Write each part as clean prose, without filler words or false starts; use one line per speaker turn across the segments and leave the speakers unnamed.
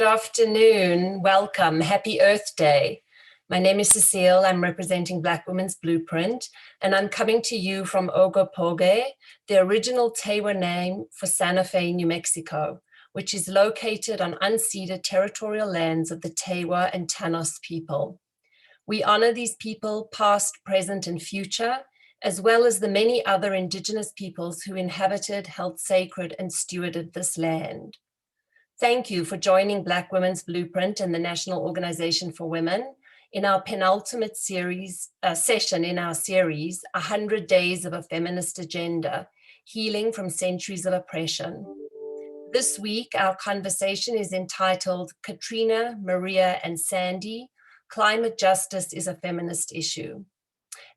afternoon. Welcome. Happy Earth Day. My name is Cecile. I'm representing Black Women's Blueprint, and I'm coming to you from Ogopoge, the original Tewa name for Santa Fe, New Mexico, which is located on unceded territorial lands of the Tewa and Tanos people. We honor these people, past, present, and future, as well as the many other Indigenous peoples who inhabited, held sacred, and stewarded this land. Thank you for joining Black Women's Blueprint and the National Organization for Women in our penultimate session in our series, 100 Days of a Feminist Agenda, Healing from Centuries of Oppression. This week, our conversation is entitled Katrina, Maria, and Sandy, Climate Justice is a Feminist Issue.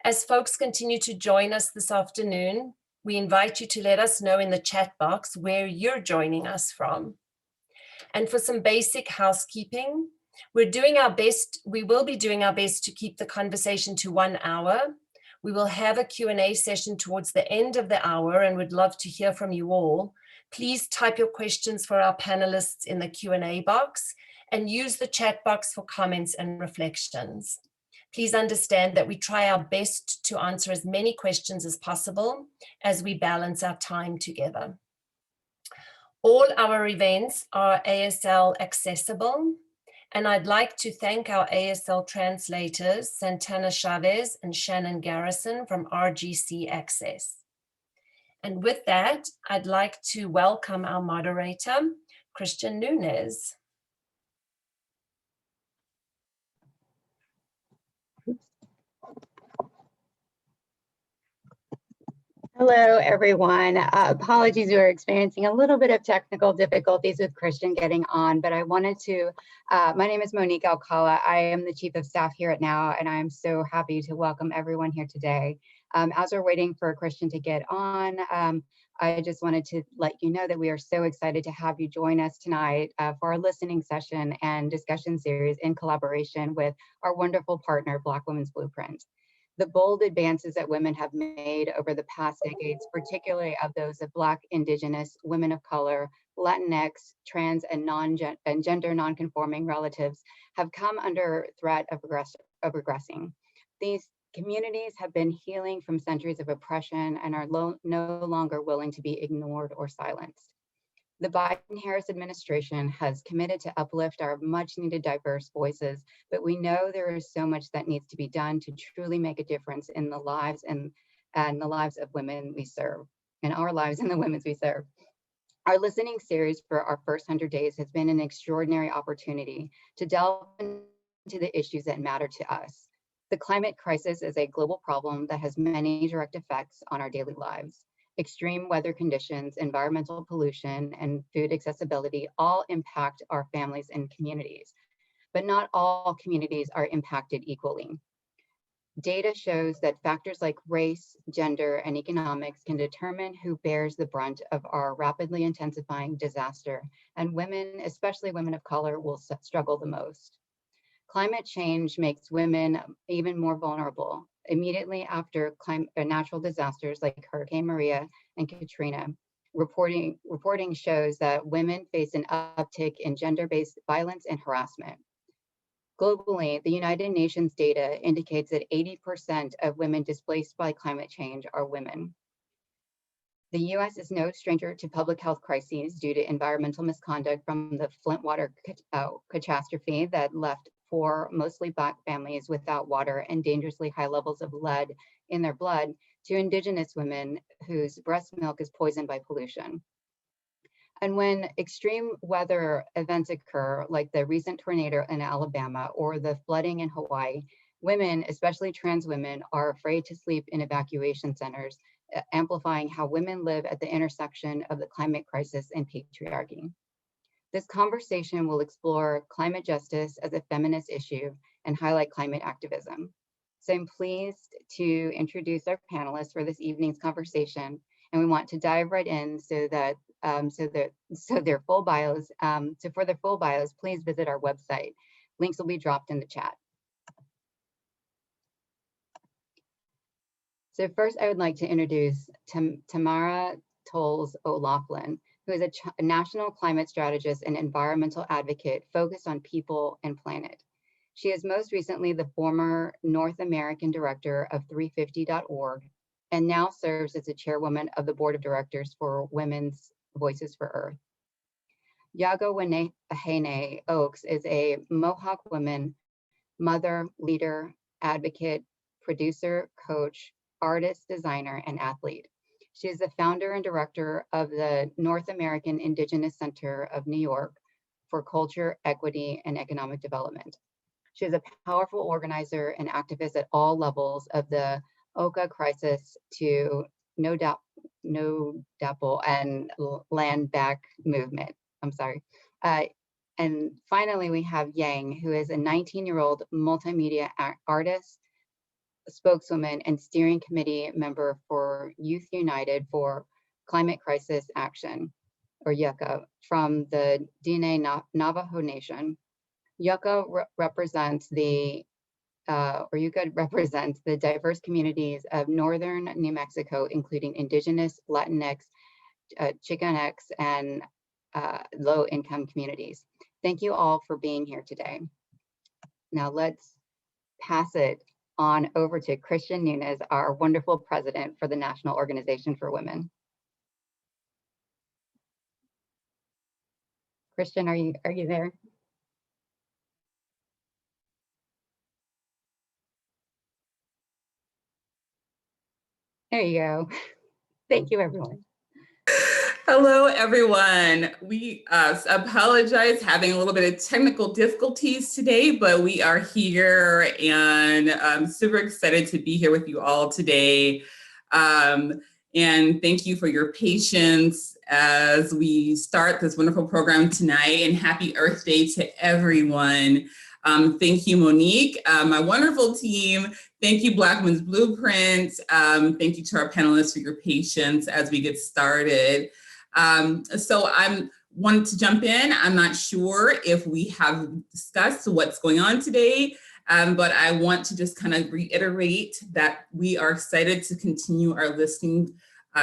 As folks continue to join us this afternoon, we invite you to let us know in the chat box where you're joining us from. And for some basic housekeeping, we will be doing our best to keep the conversation to 1 hour. We will have a Q&A session towards the end of the hour and would love to hear from you all. Please type your questions for our panelists in the Q&A box and use the chat box for comments and reflections. Please understand that we try our best to answer as many questions as possible as we balance our time together. All our events are ASL accessible, and I'd like to thank our ASL translators, Santana Chavez and Shannon Garrison from RGC Access. And with that, I'd like to welcome our moderator, Christian Nunes.
Hello, everyone. Apologies, we were experiencing a little bit of technical difficulties with Christian getting on, but I wanted to, my name is Monique Alcala. I am the Chief of Staff here at NOW, and I'm so happy to welcome everyone here today. As we're waiting for Christian to get on, I just wanted to let you know that we are so excited to have you join us tonight for our listening session and discussion series in collaboration with our wonderful partner, Black Women's Blueprint. The bold advances that women have made over the past decades, particularly of those of Black, Indigenous, women of color, Latinx, trans, and gender non-conforming relatives, have come under threat of regressing. These communities have been healing from centuries of oppression and are no longer willing to be ignored or silenced. The Biden-Harris administration has committed to uplift our much-needed diverse voices, but we know there is so much that needs to be done to truly make a difference in the lives and the lives of women we serve, in our lives and the women's we serve. Our listening series for our first 100 days has been an extraordinary opportunity to delve into the issues that matter to us. The climate crisis is a global problem that has many direct effects on our daily lives. Extreme weather conditions, environmental pollution, and food accessibility all impact our families and communities, but not all communities are impacted equally. Data shows that factors like race, gender, and economics can determine who bears the brunt of our rapidly intensifying disaster, and women, especially women of color, will struggle the most. Climate change makes women even more vulnerable. Immediately after natural disasters like Hurricane Maria and Katrina, reporting shows that women face an uptick in gender-based violence and harassment. Globally, the United Nations data indicates that 80% of women displaced by climate change are women. The US is no stranger to public health crises due to environmental misconduct, from the Flint water catastrophe that left 4 mostly Black families without water and dangerously high levels of lead in their blood, to Indigenous women whose breast milk is poisoned by pollution. And when extreme weather events occur, like the recent tornado in Alabama or the flooding in Hawaii, women, especially trans women, are afraid to sleep in evacuation centers, amplifying how women live at the intersection of the climate crisis and patriarchy. This conversation will explore climate justice as a feminist issue and highlight climate activism. So I'm pleased to introduce our panelists for this evening's conversation, and we want to dive right in so that their full bios. For their full bios, please visit our website. Links will be dropped in the chat. So first, I would like to introduce Tamara Tolles O'Loughlin, who is a national climate strategist and environmental advocate focused on people and planet. She is most recently the former North American director of 350.org and now serves as the chairwoman of the board of directors for Women's Voices for Earth. Yagowinehene Oaks is a Mohawk woman, mother, leader, advocate, producer, coach, artist, designer, and athlete. She is the founder and director of the North American Indigenous Center of New York for Culture, Equity, and Economic Development. She is a powerful organizer and activist at all levels of the Oka crisis to No Dapple and Land Back movement. I'm sorry. And finally, we have Yang, who is a 19-year-old multimedia artist, spokeswoman, and steering committee member for Youth United for Climate Crisis Action, or Yucca, from the DNA Navajo Nation. Yucca represents the diverse communities of northern New Mexico, including Indigenous, Latinx, Chicanx, and low-income communities. Thank you all for being here today. Now let's pass it on over to Christian Nunes, our wonderful president for the National Organization for Women. Christian, are you there? There you go. Thank you, everyone.
Hello, everyone. We apologize having a little bit of technical difficulties today, but we are here and I'm super excited to be here with you all today. And thank you for your patience as we start this wonderful program tonight, and happy Earth Day to everyone. Thank you, Monique, my wonderful team. Thank you, Black Women's Blueprint. Thank you to our panelists for your patience as we get started. So I wanted to jump in. I'm not sure if we have discussed what's going on today, but I want to just kind of reiterate that we are excited to continue our listening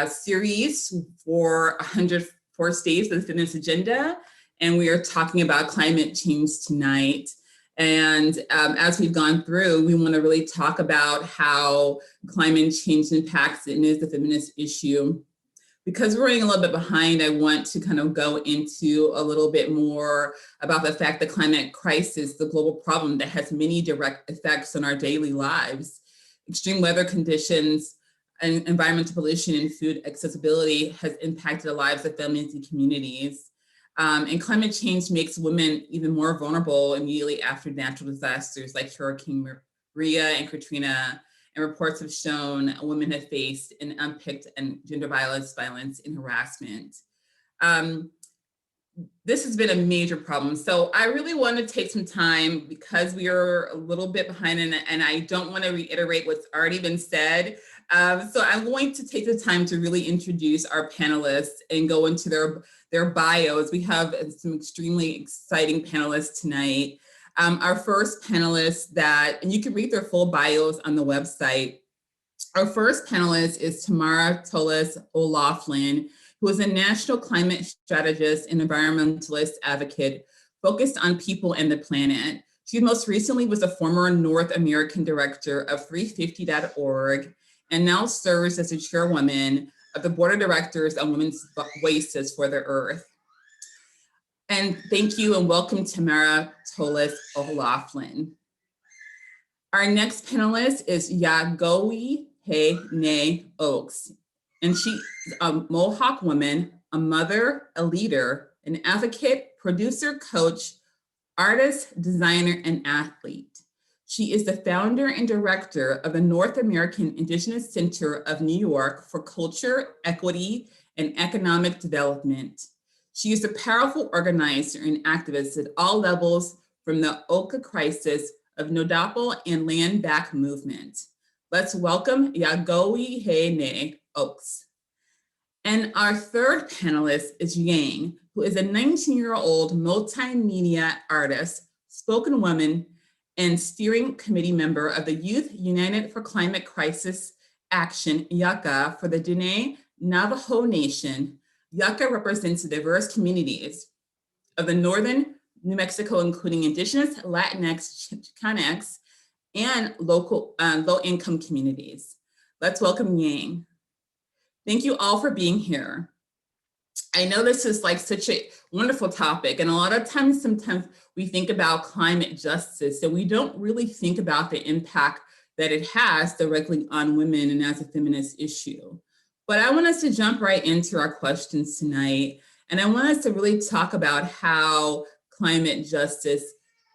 series for 104 Days of the Feminist Agenda. And we are talking about climate change tonight. And as we've gone through, we want to really talk about how climate change impacts and is the feminist issue. Because we're running a little bit behind, I want to kind of go into a little bit more about the fact that climate crisis, the global problem that has many direct effects on our daily lives. Extreme weather conditions and environmental pollution and food accessibility has impacted the lives of families and communities. And climate change makes women even more vulnerable immediately after natural disasters like Hurricane Maria and Katrina. And reports have shown women have faced an unpicked and gender violence, and harassment. This has been a major problem. So I really want to take some time because we are a little bit behind and I don't want to reiterate what's already been said. So I'm going to take the time to really introduce our panelists and go into their bios. We have some extremely exciting panelists tonight. Our first panelist and you can read their full bios on the website. Our first panelist is Tamara Toles O'Loughlin, who is a national climate strategist and environmentalist advocate focused on people and the planet. She most recently was a former North American director of 350.org and now serves as the chairwoman of the board of directors on Women's Voices for the Earth. And thank you and welcome Tamara Toles O'Loughlin. Our next panelist is Yagowinehene Oaks. And she is a Mohawk woman, a mother, a leader, an advocate, producer, coach, artist, designer, and athlete. She is the founder and director of the North American Indigenous Center of New York for Culture, Equity, and Economic Development. She is a powerful organizer and activist at all levels, from the Oka crisis of No Dapple and Land Back movement. Let's welcome Yagowinehene Oaks. And our third panelist is Yang, who is a 19-year-old multimedia artist, spoken woman, and steering committee member of the Youth United for Climate Crisis Action, Yucca, for the Diné Navajo Nation, Yucca represents diverse communities of the northern New Mexico, including Indigenous, Latinx, Chicanx, and local low-income communities. Let's welcome Yang. Thank you all for being here. I know this is like such a wonderful topic, and a lot of times, sometimes we think about climate justice, and we don't really think about the impact that it has directly on women and as a feminist issue. But I want us to jump right into our questions tonight, and I want us to really talk about how climate justice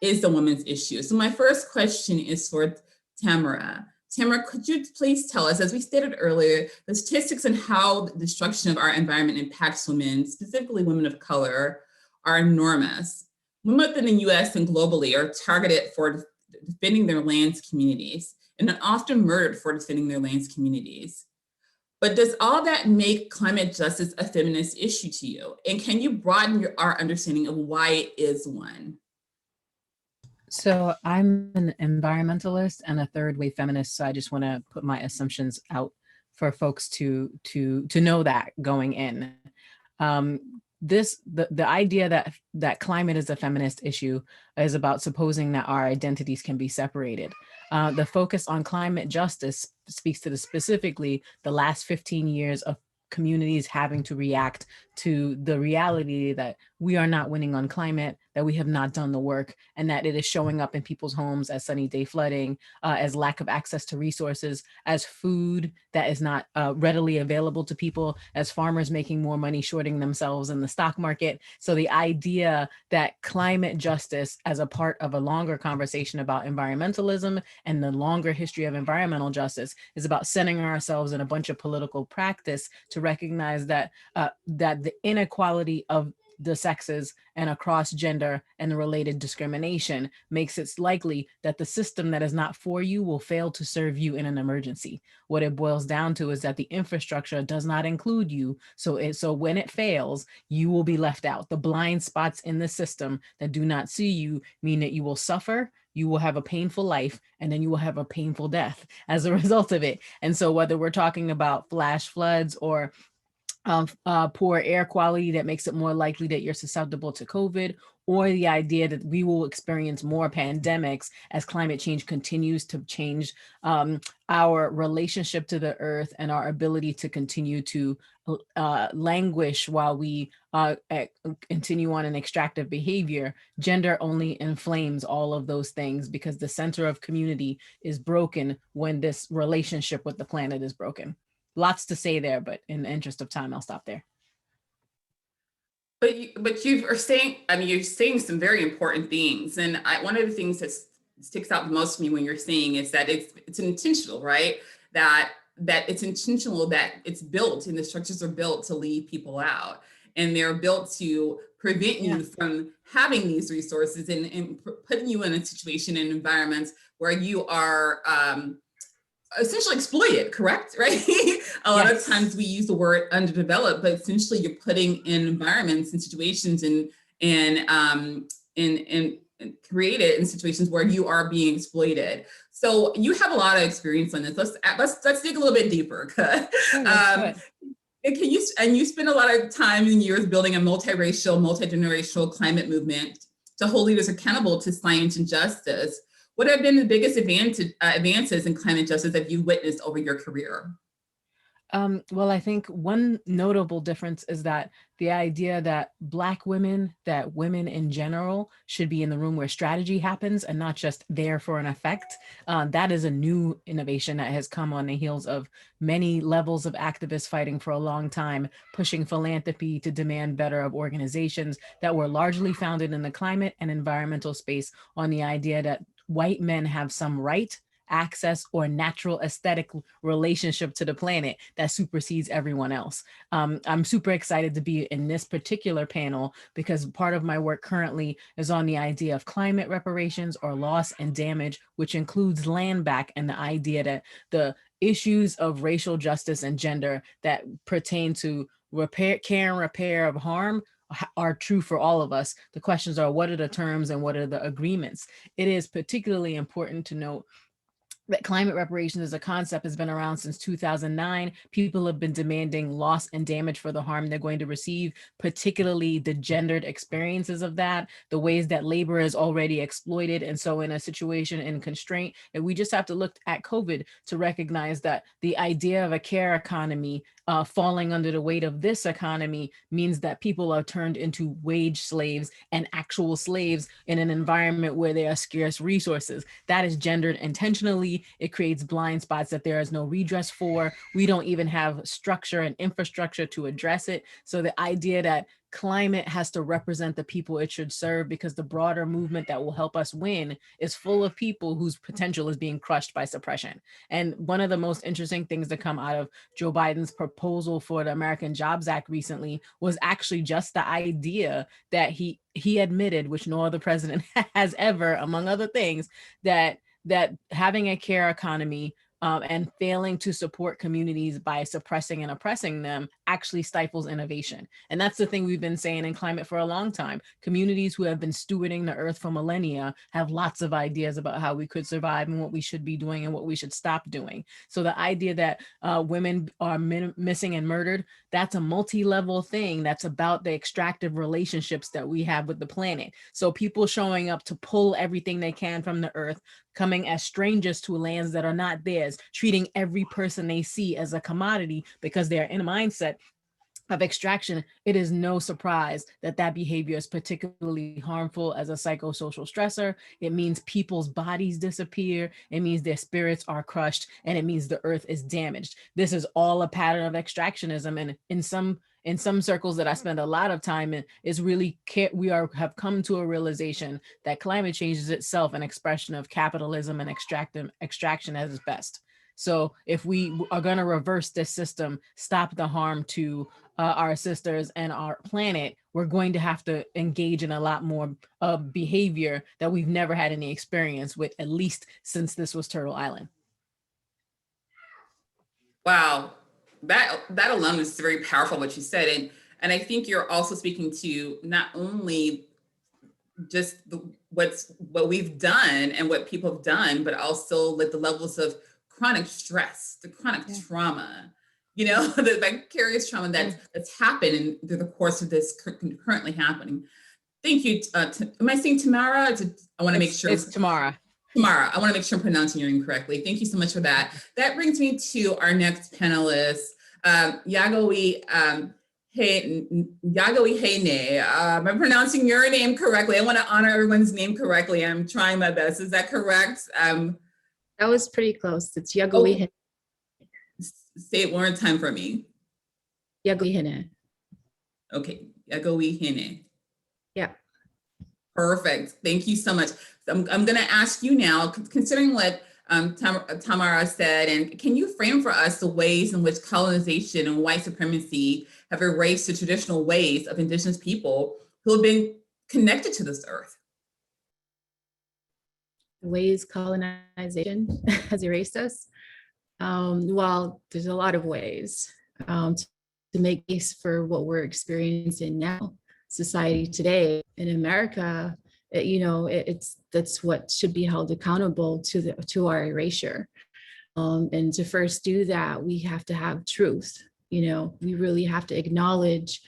is a women's issue. So my first question is for Tamara. Tamara, could you please tell us, as we stated earlier, the statistics on how the destruction of our environment impacts women, specifically women of color, are enormous. Women within the US and globally are targeted for defending their lands, communities, and are often murdered for defending their lands, communities. But does all that make climate justice a feminist issue to you? And can you broaden our understanding of why it is one?
So I'm an environmentalist and a third wave feminist. So I just want to put my assumptions out for folks to know that going in. The idea that climate is a feminist issue is about supposing that our identities can be separated. The focus on climate justice speaks to specifically the last 15 years of communities having to react to the reality that we are not winning on climate, that we have not done the work, and that it is showing up in people's homes as sunny day flooding, as lack of access to resources, as food that is not readily available to people, as farmers making more money shorting themselves in the stock market. So the idea that climate justice as a part of a longer conversation about environmentalism and the longer history of environmental justice is about centering ourselves in a bunch of political practice to recognize that that the inequality of the sexes and across gender and the related discrimination makes it likely that the system that is not for you will fail to serve you in an emergency. What it boils down to is that the infrastructure does not include you. So when it fails, you will be left out. The blind spots in the system that do not see you mean that you will suffer, you will have a painful life, and then you will have a painful death as a result of it. And so whether we're talking about flash floods or poor air quality that makes it more likely that you're susceptible to COVID, or the idea that we will experience more pandemics as climate change continues to change our relationship to the earth and our ability to continue to languish while we continue on an extractive behavior. Gender only inflames all of those things because the center of community is broken when this relationship with the planet is broken. Lots to say there, but in the interest of time, I'll stop there.
But you are saying, I mean, you're saying some very important things. And one of the things that sticks out the most to me when you're saying is that it's intentional, right? That it's intentional, that it's built and the structures are built to leave people out. And they're built to prevent you from having these resources and putting you in a situation and environments where you are essentially exploited, correct? Right? A lot of times we use the word underdeveloped, but essentially you're putting in environments and situations and created in situations where you are being exploited. So you have a lot of experience on this. Let's dig a little bit deeper. You spend a lot of time and years building a multiracial, multi-generational climate movement to hold leaders accountable to science and justice. What have been the biggest advances in climate justice that you've witnessed over your career?
Well, I think one notable difference is that the idea that Black women, that women in general should be in the room where strategy happens and not just there for an effect. That is a new innovation that has come on the heels of many levels of activists fighting for a long time, pushing philanthropy to demand better of organizations that were largely founded in the climate and environmental space on the idea that white men have some right, access, or natural aesthetic relationship to the planet that supersedes everyone else. I'm super excited to be in this particular panel because part of my work currently is on the idea of climate reparations or loss and damage, which includes land back, and the idea that the issues of racial justice and gender that pertain to care and repair of harm are true for all of us. The questions are, what are the terms and what are the agreements? It is particularly important to note that climate reparations as a concept has been around since 2009. People have been demanding loss and damage for the harm they're going to receive, particularly the gendered experiences of that, the ways that labor is already exploited. And so in a situation in constraint, and we just have to look at COVID to recognize that the idea of a care economy falling under the weight of this economy means that people are turned into wage slaves and actual slaves in an environment where there are scarce resources. That is gendered intentionally. It creates blind spots that there is no redress for. We don't even have structure and infrastructure to address it. So the idea that climate has to represent the people it should serve, because the broader movement that will help us win is full of people whose potential is being crushed by suppression. And one of the most interesting things to come out of Joe Biden's proposal for the American Jobs Act recently was actually just the idea that he admitted, which no other president has ever, among other things, that having a care economy and failing to support communities by suppressing and oppressing them actually stifles innovation. And that's the thing we've been saying in climate for a long time. Communities who have been stewarding the earth for millennia have lots of ideas about how we could survive and what we should be doing and what we should stop doing. So the idea that women are missing and murdered, that's a multi-level thing that's about the extractive relationships that we have with the planet. So people showing up to pull everything they can from the earth, coming as strangers to lands that are not theirs, treating every person they see as a commodity because they're in a mindset of extraction, it is no surprise that that behavior is particularly harmful as a psychosocial stressor. It means people's bodies disappear. It means their spirits are crushed, and it means the earth is damaged. This is all a pattern of extractionism. And in some circles that I spend a lot of time in, is really have come to a realization that climate change is itself an expression of capitalism and extraction at its best. So if we are going to reverse this system, stop the harm to our sisters and our planet, we're going to have to engage in a lot more behavior that we've never had any experience with, at least since this was Turtle Island.
Wow, that alone is very powerful what you said, and I think you're also speaking to not only just what we've done and what people have done, but also like the levels of chronic stress, the chronic trauma, you know, the vicarious trauma that's happened through the course of this currently happening. Thank you. Am I saying Tamara? I want to make sure.
It's Tamara.
Tamara, I want to make sure I'm pronouncing your name correctly. Thank you so much for that. That brings me to our next panelist, Yagawi Hene. Am I pronouncing your name correctly? I want to honor everyone's name correctly. I'm trying my best. Is that correct?
That was pretty close. It's Yagawi Hene.
Say it one more time for me.
Yagawi Hene.
Okay, Yagawi Hene.
Yeah.
Perfect. Thank you so much. I'm going to ask you now, considering what Tamara said, and can you frame for us the ways in which colonization and white supremacy have erased the traditional ways of Indigenous people who have been connected to this earth?
The ways colonization has erased us? Well, there's a lot of ways to make case for what we're experiencing now. Society today in America, that's what should be held accountable to our erasure. And to first do that, we have to have truth. We really have to acknowledge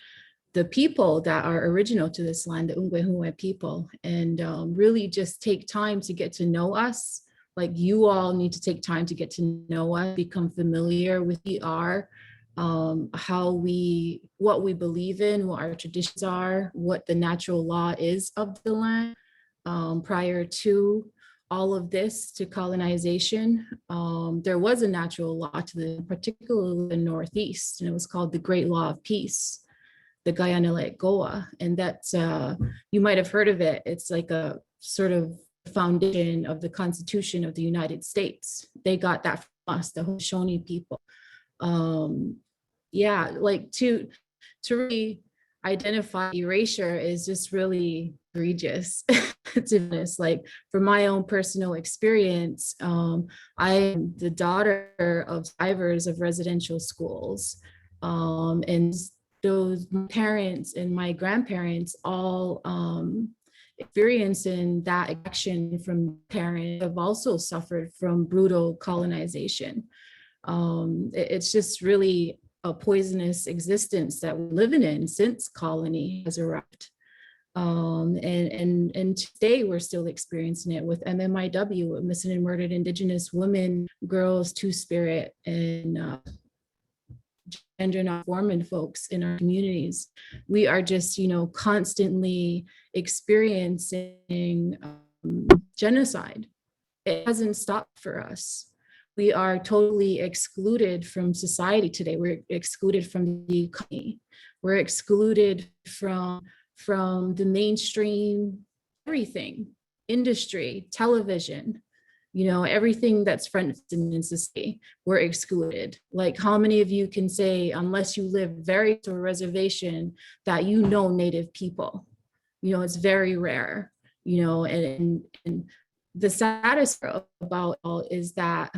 the people that are original to this land, the Ungwehunwe people, and really just take time to get to know us. Like, you all need to take time to get to know us, become familiar with who we are, what we believe in, what our traditions are, what the natural law is of the land. Prior to all of this, to colonization, there was a natural law particularly the Northeast, and it was called the Great Law of Peace, the Guyana Goa. And that's, you might have heard of it. It's like a sort of foundation of the Constitution of the United States. They got that from us, the Haudenosaunee people. Like to really identify erasure is just really egregious. To be honest, like, from my own personal experience, I am the daughter of survivors of residential schools, and those parents and my grandparents all experiencing that action from parents have also suffered from brutal colonization. It's just really a poisonous existence that we're living in since colony has arrived. And today we're still experiencing it with MMIW, with missing and murdered Indigenous women, girls, Two-Spirit, and gender non-conforming folks in our communities. We are just, constantly experiencing genocide. It hasn't stopped for us. We are totally excluded from society today. We're excluded from the economy. We're excluded from the mainstream, everything, industry, television, everything that's front in society, we're excluded. Like, how many of you can say, unless you live very to a reservation, that Native people? It's very rare, and the saddest part about all is that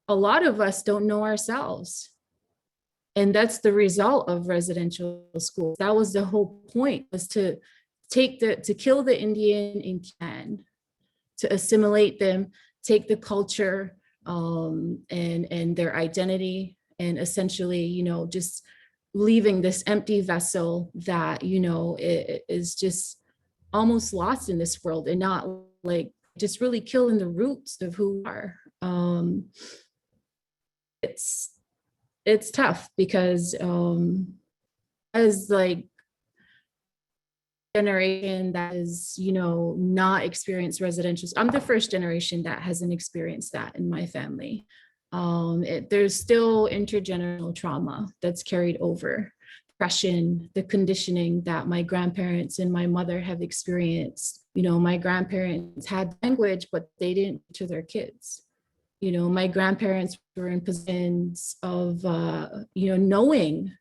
a lot of us don't know ourselves. And that's the result of residential schools. That was the whole point, was to kill the Indian in Can, to assimilate them, take the culture and their identity, and essentially, just leaving this empty vessel that, it is just almost lost in this world, and not like just really killing the roots of who we are. It's tough because as like generation that is, not experienced residential. I'm the first generation that hasn't experienced that in my family. There's still intergenerational trauma that's carried over. Oppression, the conditioning that my grandparents and my mother have experienced. My grandparents had language, but they didn't to their kids. My grandparents were in positions of, knowing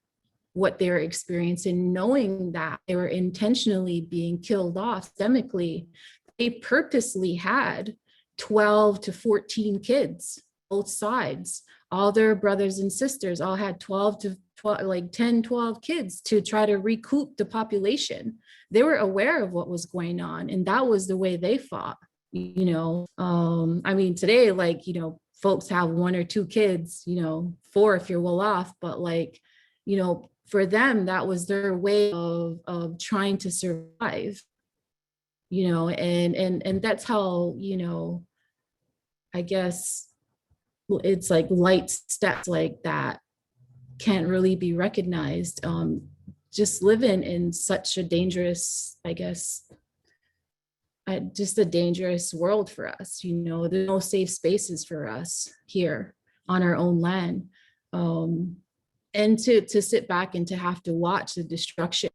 what they were experiencing, knowing that they were intentionally being killed off systemically. They purposely had 12 to 14 kids, both sides. All their brothers and sisters all had 12 to 12, like 10, 12 kids to try to recoup the population. They were aware of what was going on, and that was the way they fought. Today, folks have 1 or 2 kids, 4 if you're well off, but for them, that was their way of trying to survive, and that's how, I guess it's like light steps like that can't really be recognized. Just living in such a dangerous, I guess, just a dangerous world for us. There's no safe spaces for us here on our own land. And to sit back and to have to watch the destruction,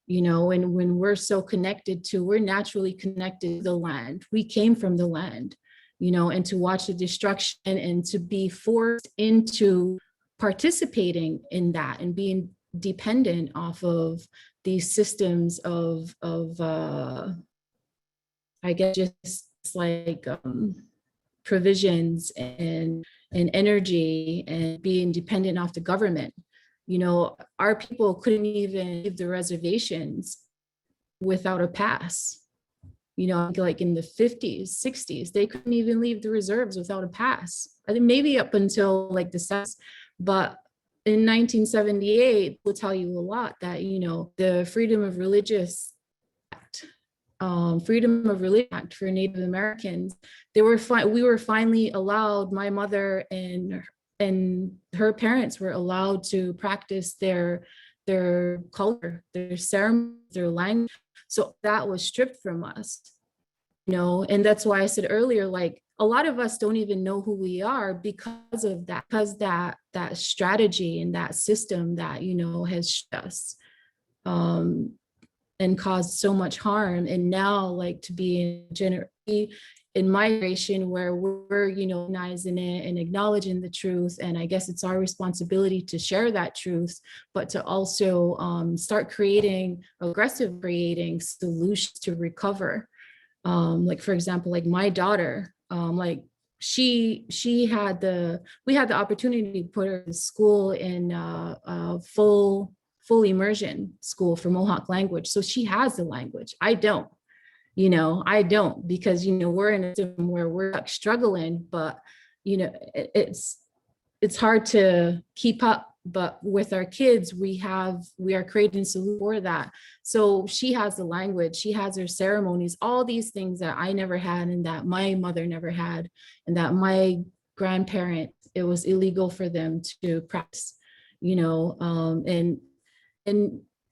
and when we're so connected we're naturally connected to the land. We came from the land, and to watch the destruction and to be forced into participating in that and being dependent off of these systems of I guess just like provisions and energy, and being dependent off the government. Our people couldn't even leave the reservations without a pass. Like in the 50s, 60s, they couldn't even leave the reserves without a pass. I think maybe up until like the 70s, but in 1978, will tell you a lot that, the Freedom of Religion Act for Native Americans, we were finally allowed, my mother and her parents were allowed to practice their culture, their ceremony, their language. So that was stripped from us, and that's why I said earlier, like, a lot of us don't even know who we are because of that, because that strategy and that system that, has shut us. And caused so much harm. And now, like, to be in my generation where we're, recognizing it and acknowledging the truth. And I guess it's our responsibility to share that truth, but to also start creating solutions to recover. Like, for example, like my daughter, we had the opportunity to put her in school in full immersion school for Mohawk language. So she has the language. I don't, I don't, because, we're in a system where we're struggling, but, it's hard to keep up. But with our kids, we are creating solutions for that. So she has the language, she has her ceremonies, all these things that I never had and that my mother never had, and that my grandparents, it was illegal for them to practice, and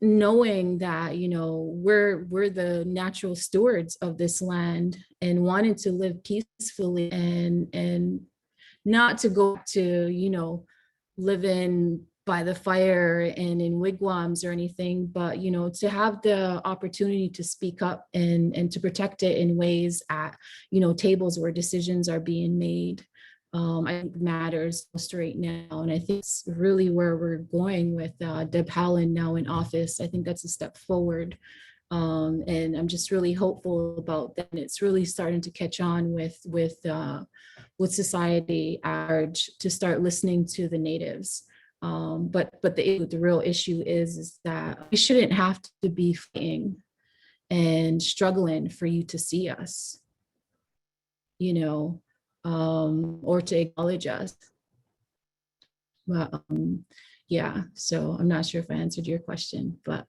knowing that, we're the natural stewards of this land and wanting to live peacefully and not to go to, living by the fire and in wigwams or anything, but, to have the opportunity to speak up and to protect it in ways at, tables where decisions are being made, I think matters most right now. And I think it's really where we're going with Deb Haaland now in office. I think that's a step forward. And I'm just really hopeful about that. And it's really starting to catch on with society at large to start listening to the natives. But the real issue is that we shouldn't have to be fighting and struggling for you to see us, or to acknowledge us. But yeah, so I'm not sure if I answered your question, but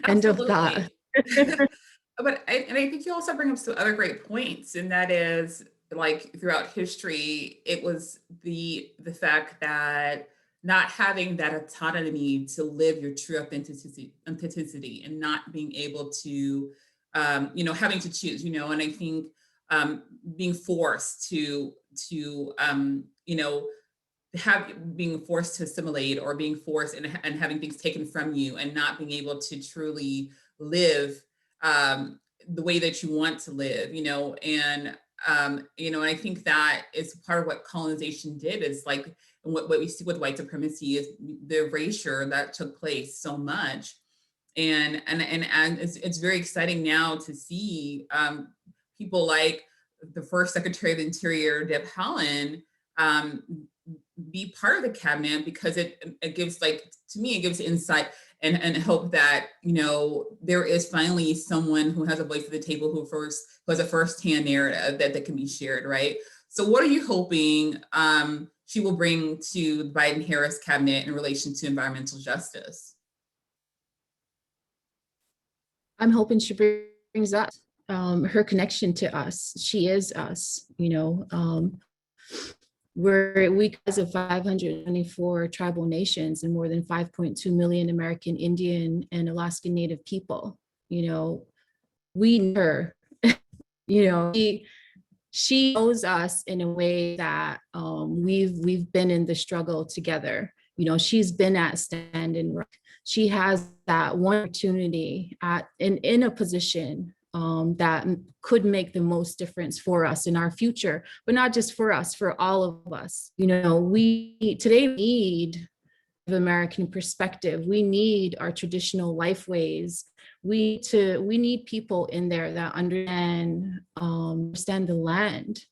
end of thought.
But I think you also bring up some other great points, and that is, like, throughout history, it was the fact that not having that autonomy to live your true authenticity and not being able to, having to choose, and I think being forced to being forced to assimilate, or being forced and having things taken from you, and not being able to truly live the way that you want to live, and I think that is part of what colonization did, is like, and what we see with white supremacy is the erasure that took place so much. And it's very exciting now to see people like the first Secretary of the Interior, Deb Haaland, be part of the cabinet, because it gives, like, to me, it gives insight and hope that, there is finally someone who has a voice at the table, who has a firsthand narrative that can be shared, right? So what are you hoping she will bring to the Biden-Harris cabinet in relation to environmental justice?
I'm hoping she brings up her connection to us. She is us, we because of 524 tribal nations and more than 5.2 million American Indian and Alaskan Native people. We know her. She knows us in a way that we've been in the struggle together. She's been at Stand and Rock. She has that one opportunity in a position that could make the most difference for us in our future, but not just for us, for all of us. We today need the American perspective. We need our traditional life ways. We need people in there that understand the land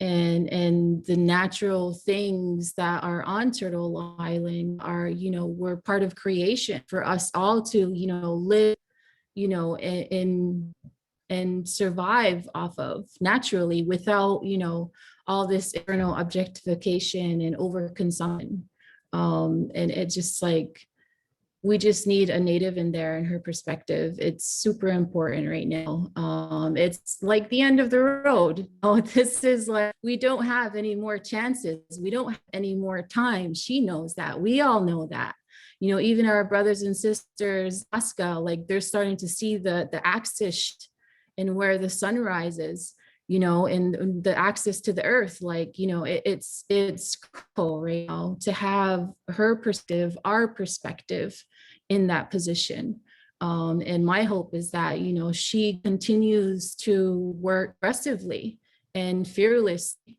and the natural things that are on Turtle Island are, we're part of creation for us all to, live, and survive off of naturally without, all this external objectification and overconsumption. And it's just like, we just need a Native in there and her perspective. It's super important right now. It's like the end of the road. This is like, we don't have any more chances. We don't have any more time. She knows that. We all know that. Even our brothers and sisters, Alaska, like, they're starting to see the axis and where the sun rises, and the access to the earth, like, it's cool right now to have her perspective, our perspective in that position. And my hope is that, she continues to work aggressively and fearlessly,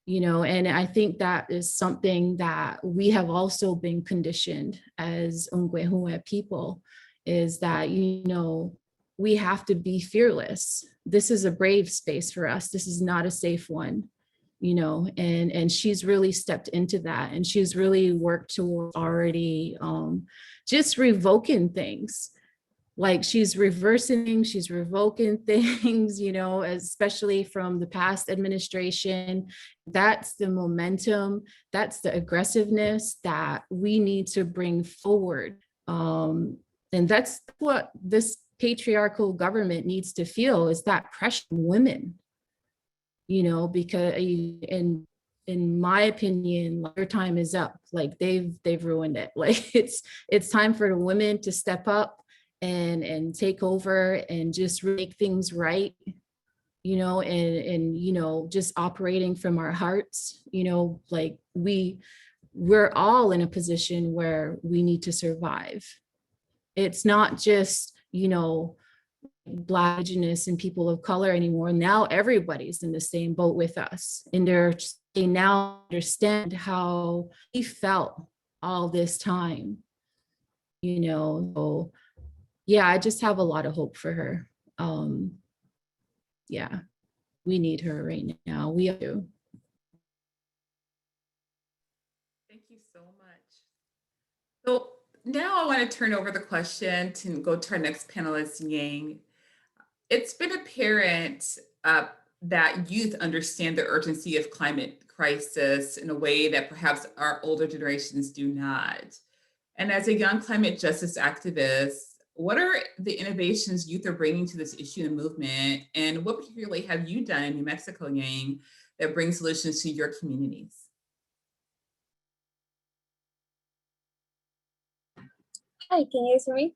and I think that is something that we have also been conditioned as Ongwehue people, is that, we have to be fearless. This is a brave space for us. This is not a safe one, and she's really stepped into that, and she's really worked towards already just revoking things, like she's reversing things, she's revoking things, you know, especially from the past administration. That's the momentum, that's the aggressiveness that we need to bring forward. And that's what this patriarchal government needs to feel, is that pressure on women, you know, because in my opinion, their time is up. Like they've ruined it. Like it's time for the women to step up and take over and just make things right, you know, and you know, just operating from our hearts, you know, like we're all in a position where we need to survive. It's not just, you know, Black, Indigenous, and people of color anymore. Now everybody's in the same boat with us, and they now understand how we felt all this time, you know. So, yeah, I just have a lot of hope for her. Yeah, we need her right now. We do.
Thank you so much. So now I want to turn over the question to go to our next panelist, Yang. It's been apparent that youth understand the urgency of climate crisis in a way that perhaps our older generations do not. And as a young climate justice activist, what are the innovations youth are bringing to this issue and movement? And what particularly have you done in New Mexico, Yang, that brings solutions to your communities?
Hi, can you hear me?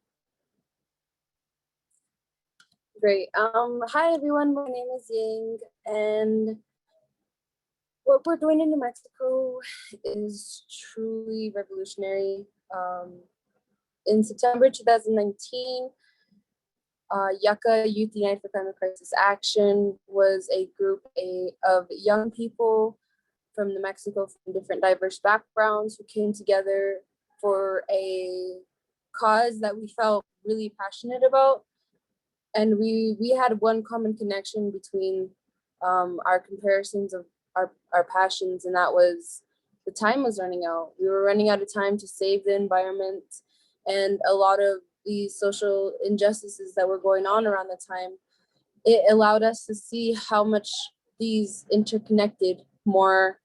Great. Hi everyone, my name is Ying, and what we're doing in New Mexico is truly revolutionary. In September 2019, Yucca Youth United for Climate Crisis Action was a group of young people from New Mexico from different diverse backgrounds who came together for a cause that we felt really passionate about. And we had one common connection between our comparisons of our passions, and that was the time was running out. We were running out of time to save the environment, and a lot of these social injustices that were going on around the time, it allowed us to see how much these interconnected more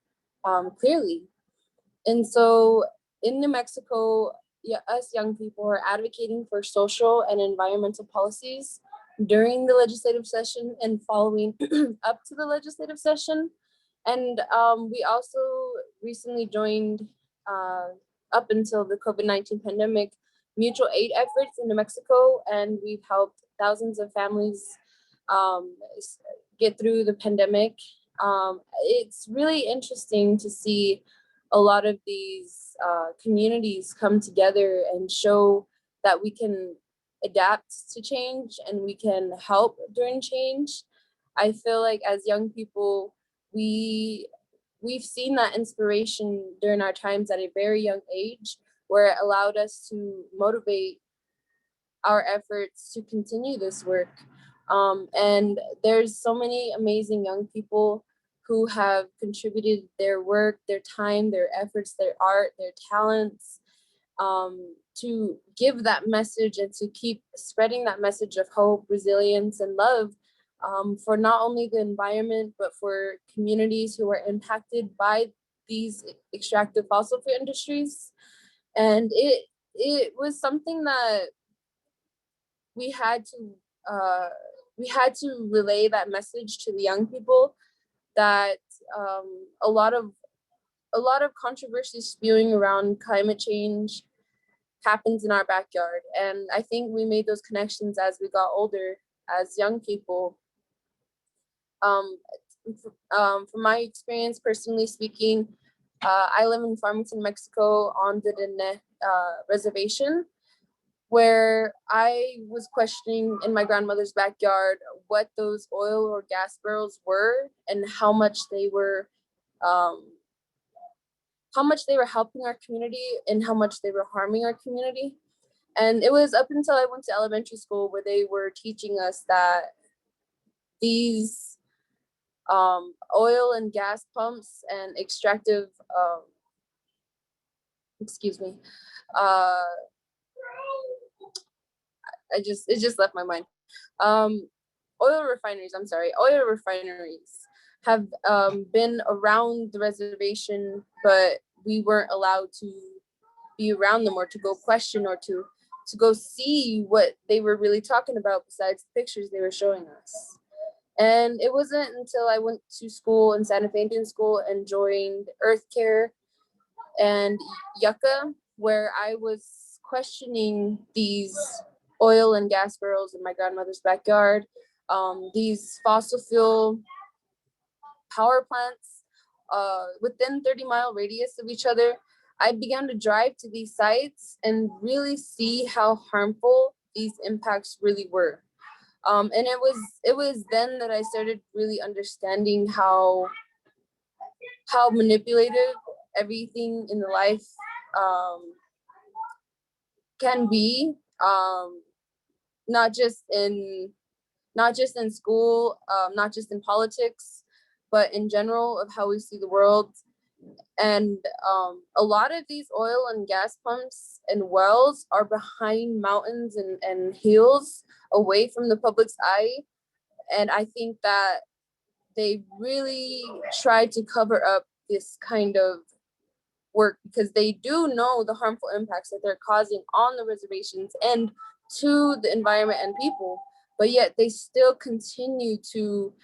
clearly. And so in New Mexico, yeah, us young people are advocating for social and environmental policies during the legislative session and following up to the legislative session. And we also recently joined, up until the COVID-19 pandemic, mutual aid efforts in New Mexico, and we've helped thousands of families get through the pandemic. It's really interesting to see a lot of these communities come together and show that we can adapt to change and we can help during change. I feel like as young people, we've seen that inspiration during our times at a very young age, where it allowed us to motivate our efforts to continue this work. And there's so many amazing young people who have contributed their work, their time, their efforts, their art, their talents, to give that message and to keep spreading that message of hope, resilience, and love, for not only the environment, but for communities who are impacted by these extractive fossil fuel industries. And it was something that we had to relay that message to the young people, that a lot of controversy spewing around climate change happens in our backyard. And I think we made those connections as we got older, as young people. From my experience, personally speaking, I live in Farmington, Mexico, on the Dene reservation, where I was questioning in my grandmother's backyard what those oil or gas barrels were and how much they were helping our community and how much they were harming our community. And it was up until I went to elementary school where they were teaching us that these oil and gas pumps and extractive, it just left my mind. Oil refineries have been around the reservation, but we weren't allowed to be around them or to go question or to go see what they were really talking about besides the pictures they were showing us. And it wasn't until I went to school in Santa Fe Indian School and joined Earth Care and Yucca, where I was questioning these oil and gas barrels in my grandmother's backyard, these fossil fuel power plants within 30-mile radius of each other. I began to drive to these sites and really see how harmful these impacts really were. And it was then that I started really understanding how manipulative everything in the life can be, not just in school, not just in politics, but in general of how we see the world. And a lot of these oil and gas pumps and wells are behind mountains and hills away from the public's eye. And I think that they really try to cover up this kind of work because they do know the harmful impacts that they're causing on the reservations and to the environment and people, but yet they still continue to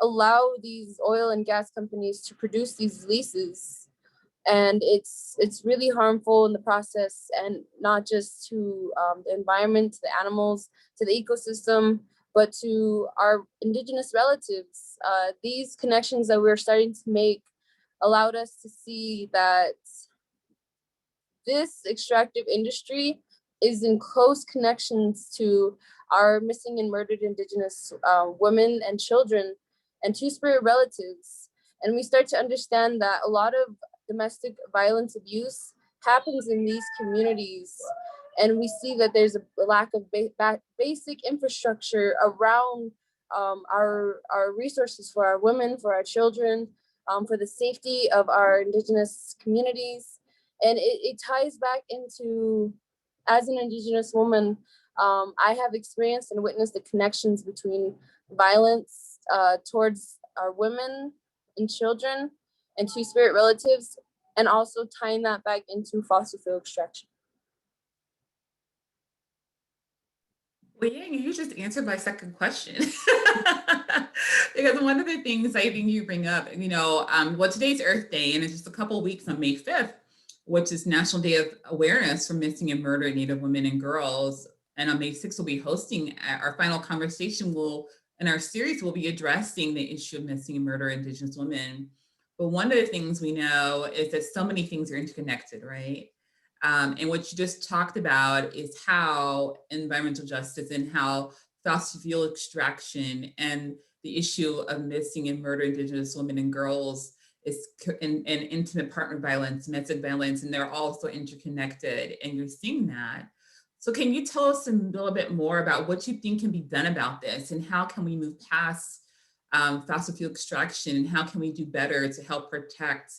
allow these oil and gas companies to produce these leases. And it's really harmful in the process, and not just to the environment, to the animals, to the ecosystem, but to our Indigenous relatives. These connections that we're starting to make allowed us to see that this extractive industry is in close connections to our missing and murdered Indigenous women and children and two-spirit relatives. And we start to understand that a lot of domestic violence abuse happens in these communities. And we see that there's a lack of basic infrastructure around our resources for our women, for our children, for the safety of our Indigenous communities. And it ties back into, as an Indigenous woman, I have experienced and witnessed the connections between violence towards our women and children and two-spirit relatives, and also tying that back into fossil fuel extraction.
Well, yeah, you just answered my second question. Because one of the things I think you bring up, well, today's Earth Day, and it's just a couple of weeks on May 5th, which is National Day of Awareness for Missing and Murdered Native Women and Girls. And on May 6th, we'll be hosting our final conversation. In our series, we'll be addressing the issue of missing and murdered Indigenous women. But one of the things we know is that so many things are interconnected, right? And what you just talked about is how environmental justice and how fossil fuel extraction and the issue of missing and murdered Indigenous women and girls and intimate partner violence, domestic violence, and they're also interconnected, and you're seeing that. So can you tell us a little bit more about what you think can be done about this, and how can we move past fossil fuel extraction, and how can we do better to help protect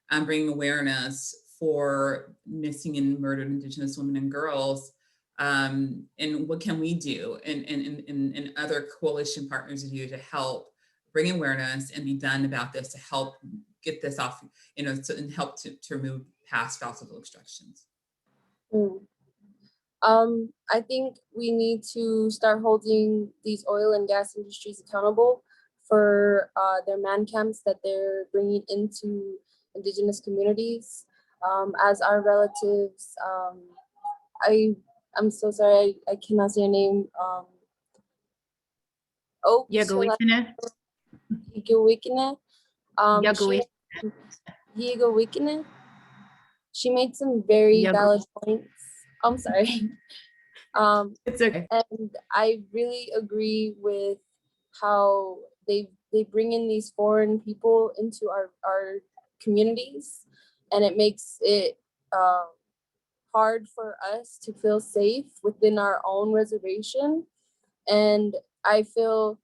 and bring awareness for missing and murdered Indigenous women and girls, and what can we do and other coalition partners do to help bring awareness and be done about this, to help get this off, and help to move past fossil fuel extractions?
I think we need to start holding these oil and gas industries accountable for their man camps that they're bringing into Indigenous communities. As our relatives, I'm so sorry, I cannot say your name.
Yagawikina.
Yagawikina. She made some very valid points. I'm sorry.
It's okay.
And I really agree with how they bring in these foreign people into our communities, and it makes it hard for us to feel safe within our own reservation. And I feel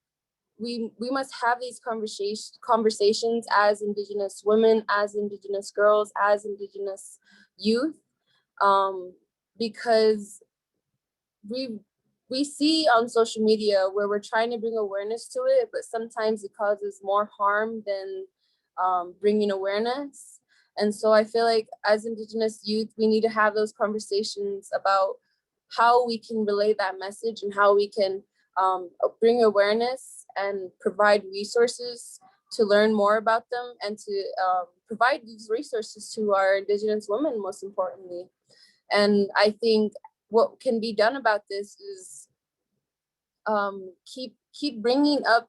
we must have these conversations as Indigenous women, as Indigenous girls, as Indigenous youth, because we see on social media where we're trying to bring awareness to it, but sometimes it causes more harm than bringing awareness. And so I feel like as Indigenous youth, we need to have those conversations about how we can relay that message and how we can bring awareness and provide resources to learn more about them and to provide these resources to our Indigenous women, most importantly. And I think what can be done about this is keep bringing up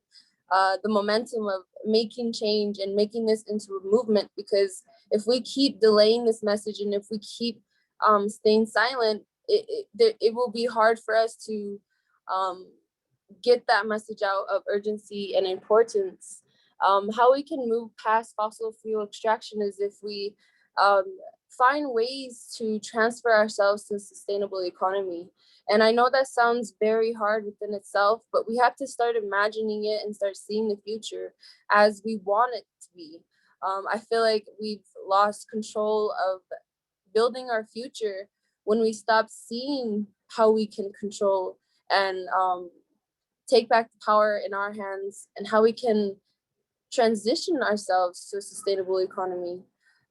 the momentum of making change and making this into a movement, because if we keep delaying this message and if we keep staying silent, it will be hard for us to get that message out of urgency and importance. How we can move past fossil fuel extraction is if we find ways to transfer ourselves to a sustainable economy. And I know that sounds very hard within itself, but we have to start imagining it and start seeing the future as we want it to be. I feel like we've lost control of building our future when we stop seeing how we can control and take back the power in our hands and how we can transition ourselves to a sustainable economy.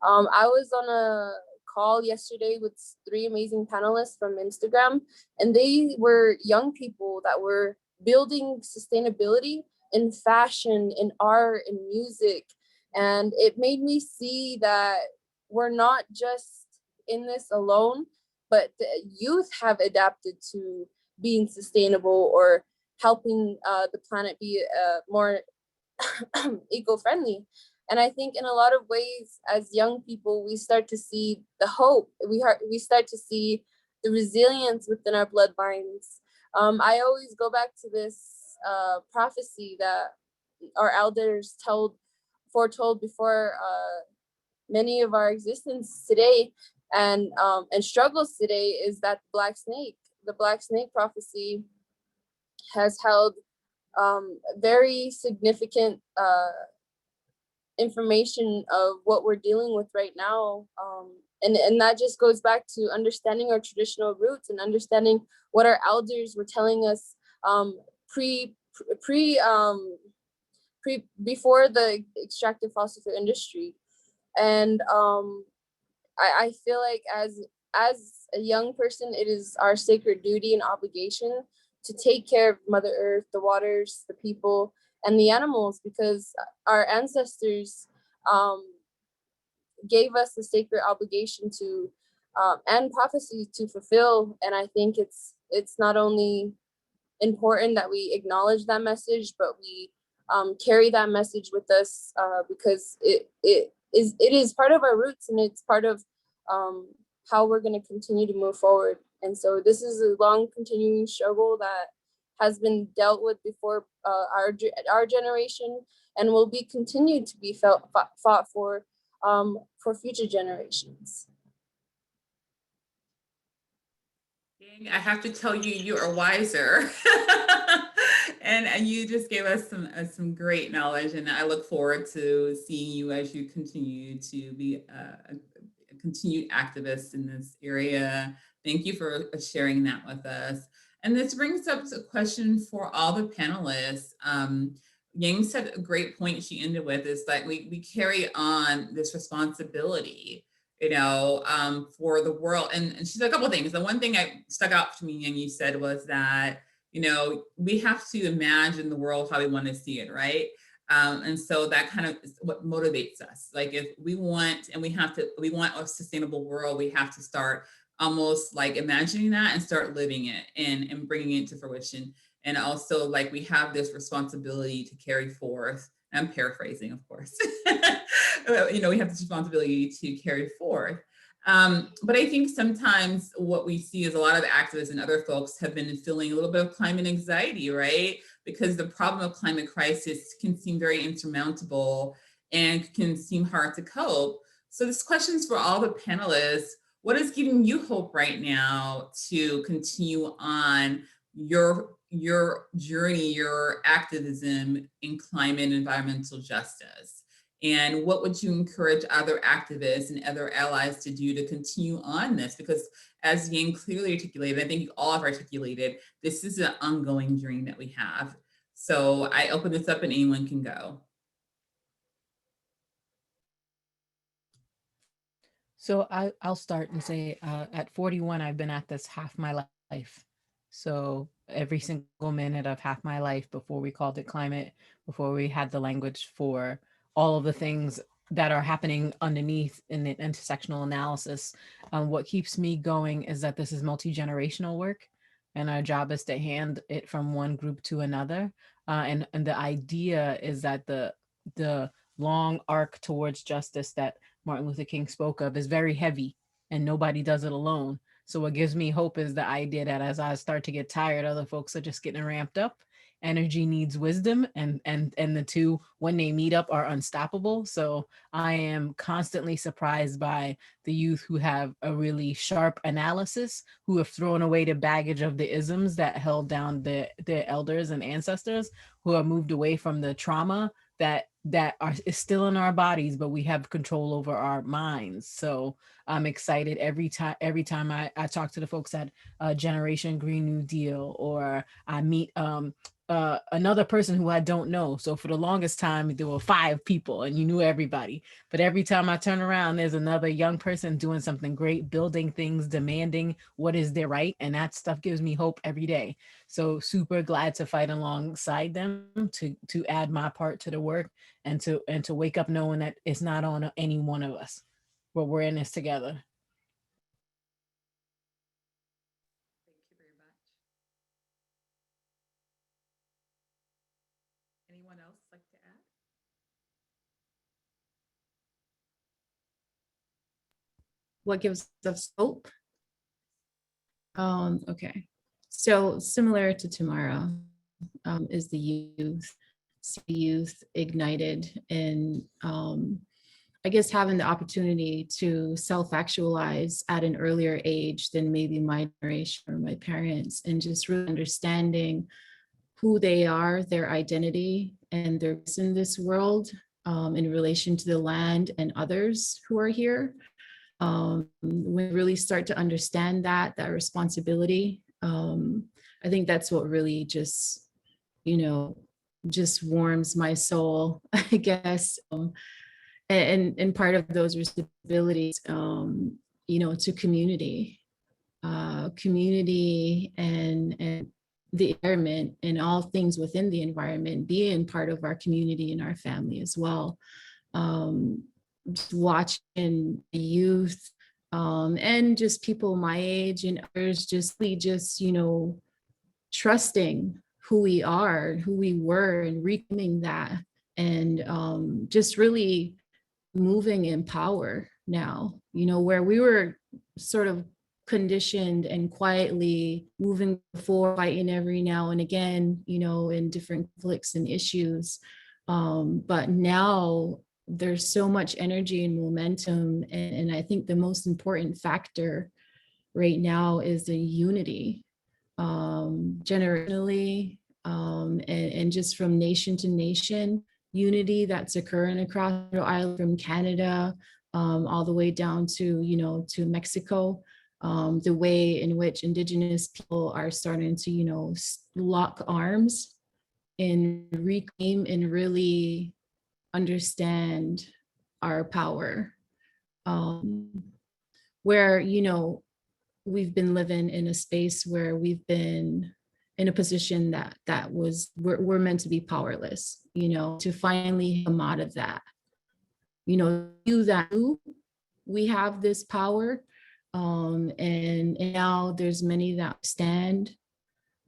I was on a call yesterday with 3 amazing panelists from Instagram, and they were young people that were building sustainability in fashion, in art, in music. And it made me see that we're not just in this alone, but the youth have adapted to being sustainable or helping the planet be more eco-friendly. And I think in a lot of ways, as young people, we start to see the hope. We start to see the resilience within our bloodlines. I always go back to this prophecy that our elders foretold before many of our existence today and struggles today, is that the black snake prophecy has held very significant information of what we're dealing with right now. And that just goes back to understanding our traditional roots and understanding what our elders were telling us before the extractive fossil fuel industry. And I feel like as a young person, it is our sacred duty and obligation to take care of Mother Earth, the waters, the people, and the animals, because our ancestors gave us the sacred obligation to and prophecy to fulfill. And I think it's not only important that we acknowledge that message, but we carry that message with us because it is part of our roots, and it's part of how we're going to continue to move forward. And so this is a long continuing struggle that has been dealt with before our generation, and will be continued to be fought for future generations.
I have to tell you, you are wiser. And you just gave us some great knowledge, and I look forward to seeing you as you continue to be a continued activist in this area. Thank you for sharing that with us. And this brings up a question for all the panelists. Yang said a great point she ended with, is that we carry on this responsibility, for the world. And she said a couple of things. The one thing that stuck out to me, Yang, you said was that, we have to imagine the world how we want to see it, right? And so that kind of is what motivates us. Like if we want a sustainable world, we have to start almost like imagining that and start living it and bringing it to fruition. And also like we have this responsibility to carry forth. I'm paraphrasing, of course. We have this responsibility to carry forth. But I think sometimes what we see is a lot of activists and other folks have been feeling a little bit of climate anxiety, right? Because the problem of climate crisis can seem very insurmountable and can seem hard to cope. So this question is for all the panelists. What is giving you hope right now to continue on your journey, your activism in climate and environmental justice? And what would you encourage other activists and other allies to do to continue on this? Because as Yang clearly articulated, I think you all have articulated, this is an ongoing journey that we have. So I open this up and anyone can go.
So I'll start and say, at 41, I've been at this half my life. So every single minute of half my life, before we called it climate, before we had the language for all of the things that are happening underneath in the intersectional analysis, what keeps me going is that this is multi-generational work, and our job is to hand it from one group to another. And the idea is that the long arc towards justice that Martin Luther King spoke of is very heavy, and nobody does it alone. So what gives me hope is the idea that as I start to get tired, other folks are just getting ramped up. Energy needs wisdom, and the two, when they meet up, are unstoppable. So I am constantly surprised by the youth who have a really sharp analysis, who have thrown away the baggage of the isms that held down their elders and ancestors, who have moved away from the trauma that is still in our bodies, but we have control over our minds. So I'm excited every time I talk to the folks at Generation Green New Deal, or I meet another person who I don't know. So for the longest time, there were 5 people and you knew everybody. But every time I turn around, there's another young person doing something great, building things, demanding what is their right. And that stuff gives me hope every day. So super glad to fight alongside them, to add my part to the work, and to wake up knowing that it's not on any one of us, but we're in this together.
Thank you very much. Anyone else like to add?
What gives us hope? Okay, so similar to Tamara, is the youth ignited, and I guess having the opportunity to self-actualize at an earlier age than maybe my generation or my parents, and just really understanding who they are, their identity, and their place in this world, in relation to the land and others who are here. We really start to understand that responsibility. I think that's what really just warms my soul, I guess. And part of those responsibilities, to community and the environment, and all things within the environment, being part of our community and our family as well. Just watching the youth, and just people my age and others, just trusting who we are, who we were, and reclaiming that, and just really moving in power now, where we were sort of conditioned and quietly moving forward, fighting every now and again, in different conflicts and issues. But now there's so much energy and momentum. And I think the most important factor right now is the unity, generationally, and just from nation to nation, unity that's occurring across the island, from Canada all the way down to, to Mexico. The way in which Indigenous people are starting to, lock arms and reclaim and really understand our power, where we've been living in a space where we've been in a position that was we're meant to be powerless, to finally come out of that, we have this power, and now there's many that stand,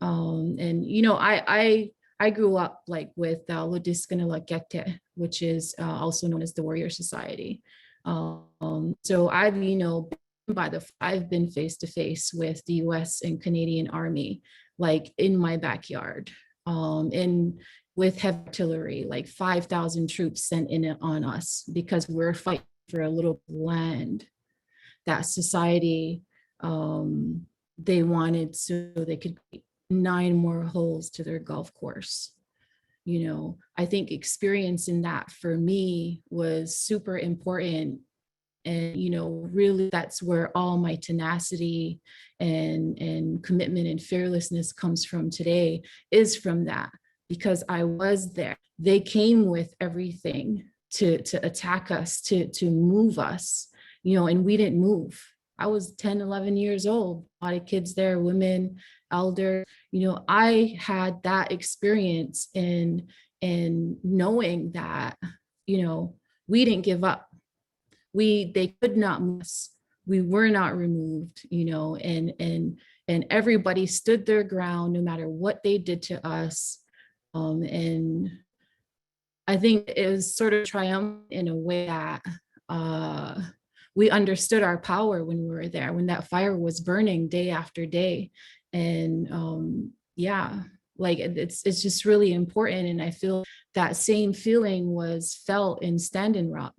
and I grew up with Ludiskanalakete, which is also known as the Warrior Society. So I've been face to face with the US and Canadian Army, in my backyard, and with heavy artillery, 5,000 troops sent in on us because we're fighting for a little land that society, they wanted so they could 9 more holes to their golf course, You know, I think experiencing that for me was super important. And, you know, really that's where all my tenacity and commitment and fearlessness comes from today, is from that, because I was there. They came with everything to attack us, to move us, you know, and we didn't move. I was 10, 11 years old, a lot of kids there, women, elders, you know, I had that experience in knowing that, you know, we didn't give up. They could not move us. We were not removed, you know, and everybody stood their ground no matter what they did to us. And I think it was sort of triumphant in a way that we understood our power when we were there, when that fire was burning day after day. And yeah, like it's just really important. And I feel that same feeling was felt in Standing Rock.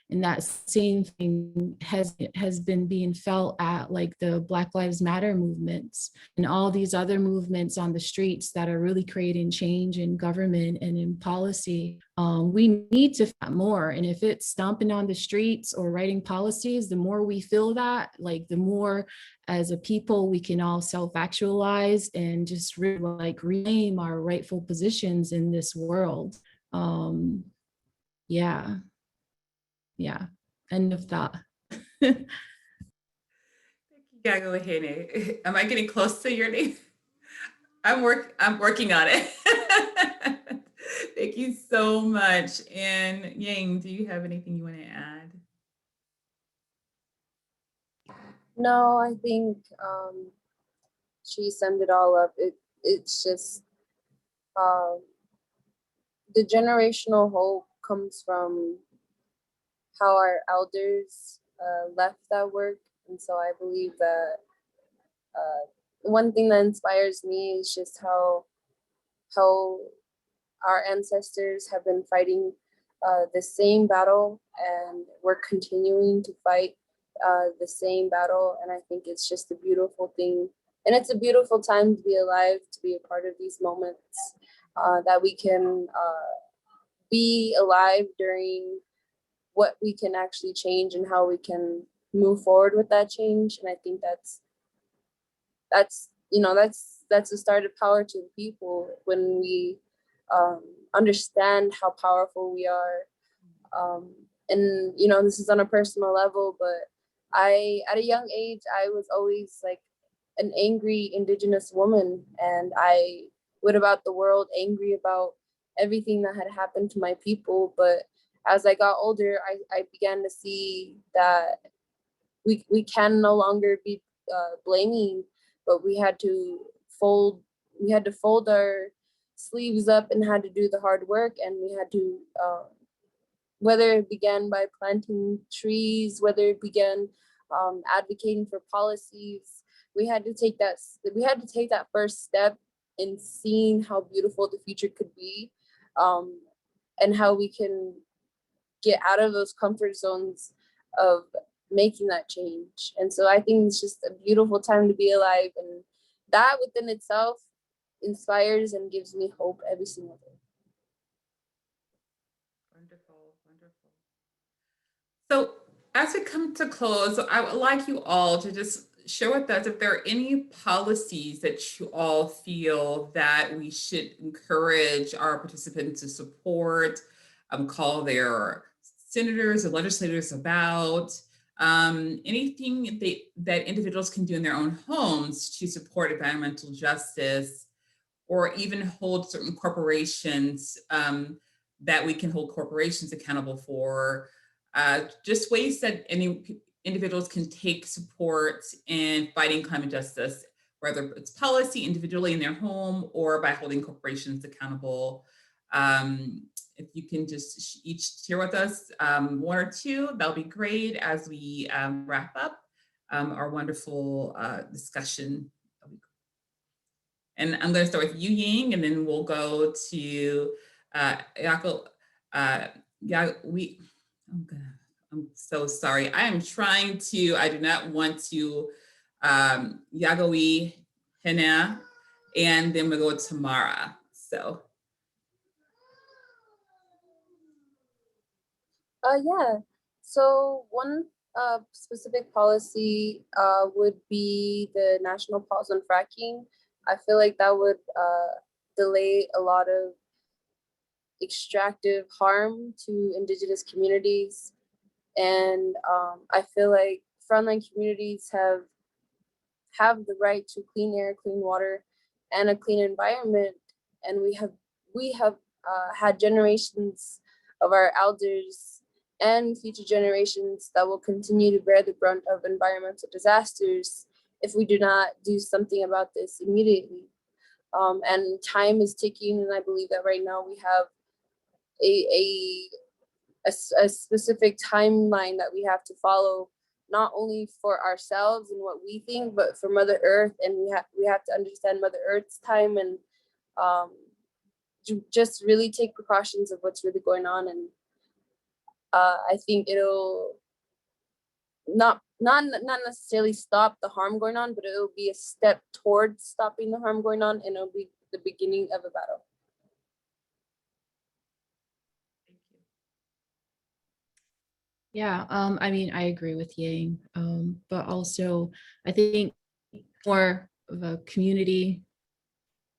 And that same thing has been being felt at like the Black Lives Matter movements and all these other movements on the streets that are really creating change in government and in policy. We need to fight more. And if it's stomping on the streets or writing policies, the more we feel that, like the more as a people we can all self-actualize and just really like reclaim our rightful positions in this world. Yeah. Yeah, end of thought.
Yeah, go ahead. Am I getting close to your name? I'm working on it. Thank you so much. And Yang, do you have anything you want to add?
No, I think she summed it all up. It's just the generational hope comes from how our elders left that work. And so I believe that one thing that inspires me is just how our ancestors have been fighting the same battle, and we're continuing to fight the same battle. And I think it's just a beautiful thing. And it's a beautiful time to be alive, to be a part of these moments, that we can be alive during what we can actually change and how we can move forward with that change. And I think that's the start of power to the people, when we understand how powerful we are. And this is on a personal level, but at a young age, I was always like an angry Indigenous woman, and I went about the world angry about everything that had happened to my people. But as I got older, I began to see that we can no longer be blaming, but we had to fold our sleeves up and had to do the hard work. And we had to, whether it began by planting trees, whether it began advocating for policies, we had to take that first step in seeing how beautiful the future could be, and how we can get out of those comfort zones of making that change. And so I think it's just a beautiful time to be alive, and that within itself inspires and gives me hope every single day.
Wonderful, wonderful. So as we come to close, I would like you all to just share with us if there are any policies that you all feel that we should encourage our participants to support, call their senators and legislators about, anything that individuals can do in their own homes to support environmental justice, or even hold certain corporations, that we can hold corporations accountable for, just ways that any individuals can take support in fighting climate justice, whether it's policy individually in their home or by holding corporations accountable. If you can just each share with us one or two, that'll be great as we wrap up our wonderful discussion. And I'm going to start with you, Ying, and then we'll go to Yako. I'm so sorry. I do not want to, Yagawi Hena, and then we'll go to Tamara. So
Yeah. So one specific policy would be the national pause on fracking. I feel like that would delay a lot of extractive harm to Indigenous communities. And I feel like frontline communities have the right to clean air, clean water, and a clean environment. And we have had generations of our elders and future generations that will continue to bear the brunt of environmental disasters if we do not do something about this immediately. And time is ticking, and I believe that right now we have a a specific timeline that we have to follow, not only for ourselves and what we think, but for Mother Earth. And we have to understand Mother Earth's time, and um, just really take precautions of what's really going on. And I think it'll not necessarily stop the harm going on, but it'll be a step towards stopping the harm going on, and it'll be the beginning of a battle.
Yeah, I mean, I agree with Yang, but also I think more of a community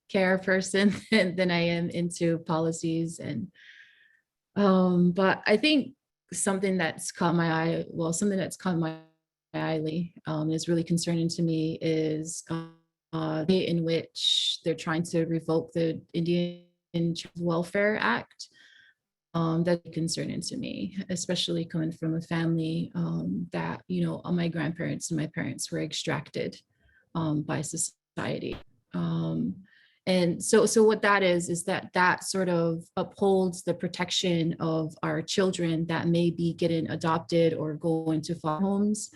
care person than I am into policies. And but I think something that's caught my eye, well, something that's caught my eye lately, is really concerning to me is the way in which they're trying to revoke the Indian Welfare Act. That's concerning to me, especially coming from a family that, you know, all my grandparents and my parents were extracted by society. And so what that is that sort of upholds the protection of our children that may be getting adopted or go into foster homes.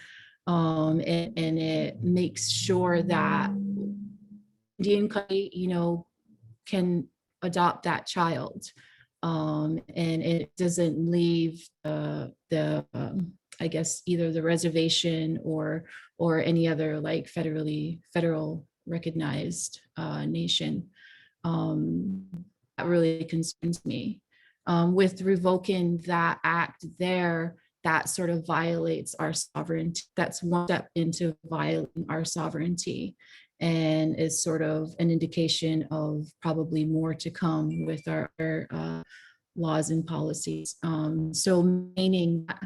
And it makes sure that Indian country, you know, can adopt that child. And it doesn't leave the I guess either the reservation or any other like federal recognized nation. That really concerns me. With revoking that act there, that sort of violates our sovereignty. That's one step into violating our sovereignty, and is sort of an indication of probably more to come with our laws and policies. So maintaining that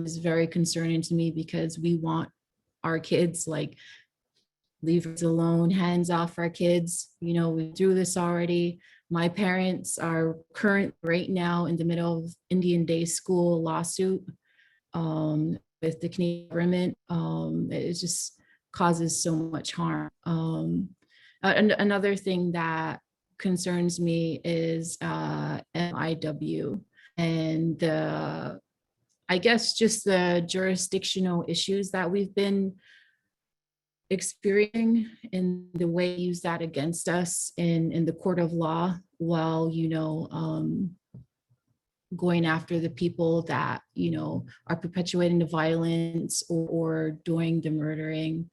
is very concerning to me, because we want our kids, like, leave us alone, hands off our kids. You know, we do this already. My parents are current right now in the middle of Indian Day School lawsuit with the Canadian government. It just causes so much harm. And another thing that concerns me is MIW and I guess just the jurisdictional issues that we've been experiencing and the way they use that against us in the court of law, while, you know, going after the people that, you know, are perpetuating the violence or doing the murdering.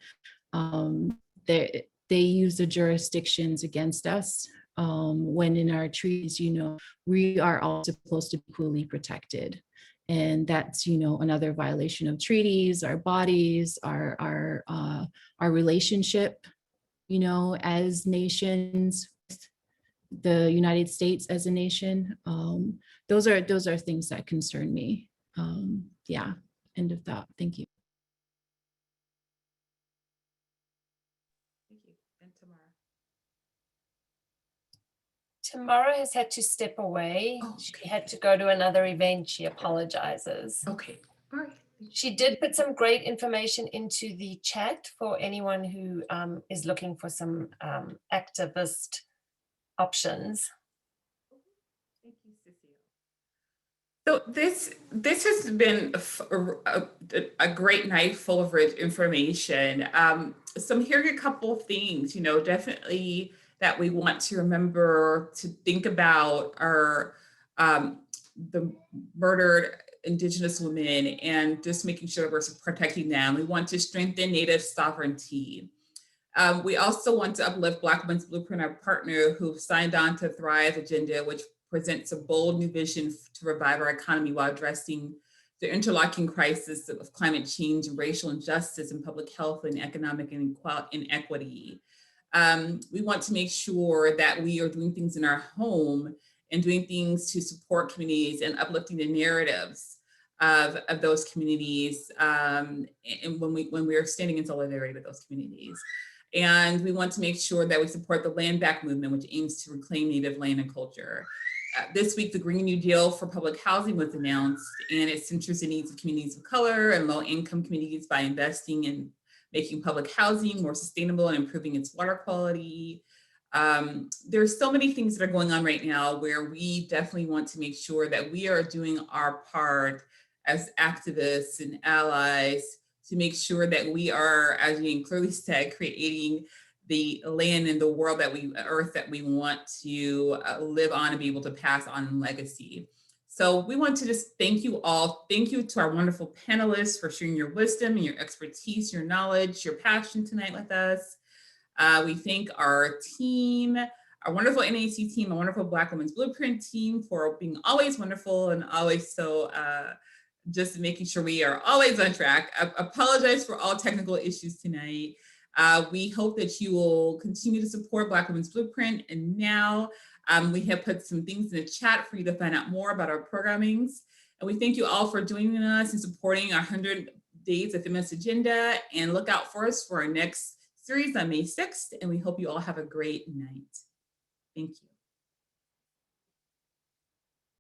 They use the jurisdictions against us, when in our treaties, you know, we are all supposed to be equally protected. And that's, you know, another violation of treaties, our bodies, our relationship, you know, as nations, the United States as a nation. Those are things that concern me. Yeah, end of that. Thank you.
Thank you. And Tamara.
Tamara has had to step away.
Oh,
She
okay.
had to go to another event. She apologizes.
Okay. All right.
She did put some great information into the chat for anyone who is looking for some activist options.
Thank you, Cecile. So this has been a great night full of rich information. So I'm hearing a couple of things, you know, definitely that we want to remember to think about our the murdered Indigenous women, and just making sure we're protecting them. We want to strengthen Native sovereignty. We also want to uplift Black Women's Blueprint, our partner who signed on to Thrive agenda, which presents a bold new vision to revive our economy while addressing the interlocking crisis of climate change and racial injustice and public health and economic inequity. We want to make sure that we are doing things in our home and doing things to support communities and uplifting the narratives of those communities, and when we are standing in solidarity with those communities. And we want to make sure that we support the land back movement, which aims to reclaim Native land and culture. This week, the Green New Deal for public housing was announced, and it centers the needs of communities of color and low-income communities by investing in making public housing more sustainable and improving its water quality. There's so many things that are going on right now where we definitely want to make sure that we are doing our part as activists and allies to make sure that we are, as Jane clearly said, creating the land and the world earth that we want to live on and be able to pass on in legacy. So we want to just thank you all. Thank you to our wonderful panelists for sharing your wisdom and your expertise, your knowledge, your passion tonight with us. We thank our team, our wonderful NAC team, our wonderful Black Women's Blueprint team for being always wonderful and always so just making sure we are always on track. I apologize for all technical issues tonight. We hope that you will continue to support Black Women's Blueprint. And now we have put some things in the chat for you to find out more about our programmings. And we thank you all for joining us and supporting our 100 Days of Feminist Agenda. And look out for us for our next series on May 6th. And we hope you all have a great night. Thank you.